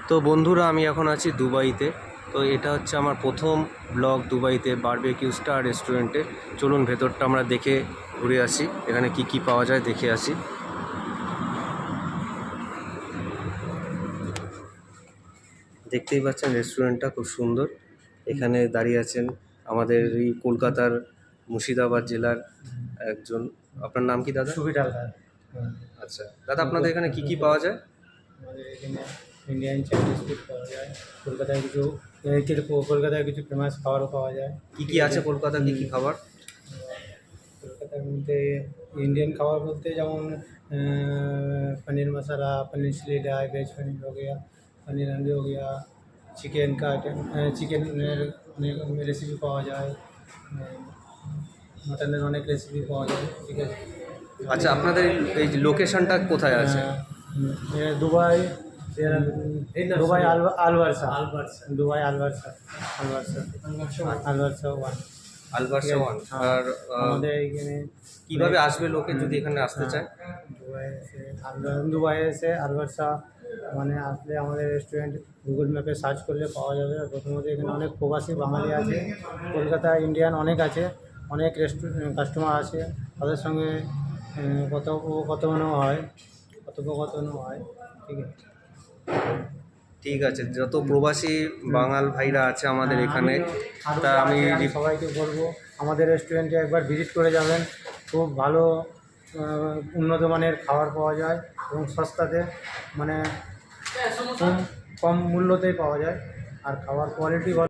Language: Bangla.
তো বন্ধুরা, আমি এখন আছি দুবাইতে। তো এটা হচ্ছে আমার প্রথম ব্লগ দুবাইতে, বারবিকিউ স্টার রেস্টুরেন্টে। চলুন ভেতরটা আমরা দেখে ঘুরে আসি, এখানে কি কি পাওয়া যায় দেখে আসি। দেখতেই পাচ্ছেন রেস্টুরেন্টটা খুব সুন্দর। এখানে দাঁড়িয়ে আছেন আমাদের এই কলকাতার মুর্শিদাবাদ জেলার একজন। আপনার নাম কি দাদা? সুবিধা হালদার। আচ্ছা দাদা, আপনাদের এখানে কি কি পাওয়া যায়? আমাদের এখানে ইন্ডিয়ান চাইনিজ ফুড পাওয়া যায়। কলকাতায় কলকাতায় কিছু ফেমাস খাবারও পাওয়া যায়। কি কি আছে কলকাতা, কি কি খাবার? কলকাতার মধ্যে ইন্ডিয়ান খাবার বলতে যেমন paneer masala, paneer chilli dry, veg paneer हो गया, पनीर हांडी हो गया, चिकन का आइटम, চিকেনের অনেক রেসিপি পাওয়া যায়, মাটনের অনেক রেসিপি পাওয়া যায়। ঠিক আছে। আচ্ছা, আপনাদের এই লোকেশনটা কোথায় আছে? Dubai, Dubai Al Barsha, Dubai Al Barsha, Al Barsha 1। Al Barsha 1। আর আমাদের এইখানে কিভাবে আসবে লোকে যদি এখানে আসতে চায়? দুবাই এসে আলবার্সা মানে আসলে আমাদের রেস্টুরেন্ট গুগল ম্যাপে সার্চ করলে পাওয়া যাবে। প্রথমত এখানে অনেক প্রবাসী বাঙালি আছে, কলকাতায় ইন্ডিয়ান অনেক আছে, অনেক কাস্টমার আছে, তাদের সঙ্গে কথোপকথনও হয়। ঠিক আছে। ঠিক আছে, যত প্রবাসী বাঙাল ভাইরা আছে আমাদের এখানে, তা আমি সবাইকে বলবো আমাদের রেস্টুরেন্টে একবার ভিজিট করে যাবেন। খুব ভালো উন্নত মানের খাবার পাওয়া যায় এবং সস্তাতে, মানে কম মূল্যতেই পাওয়া যায়। আর খাবার কোয়ালিটি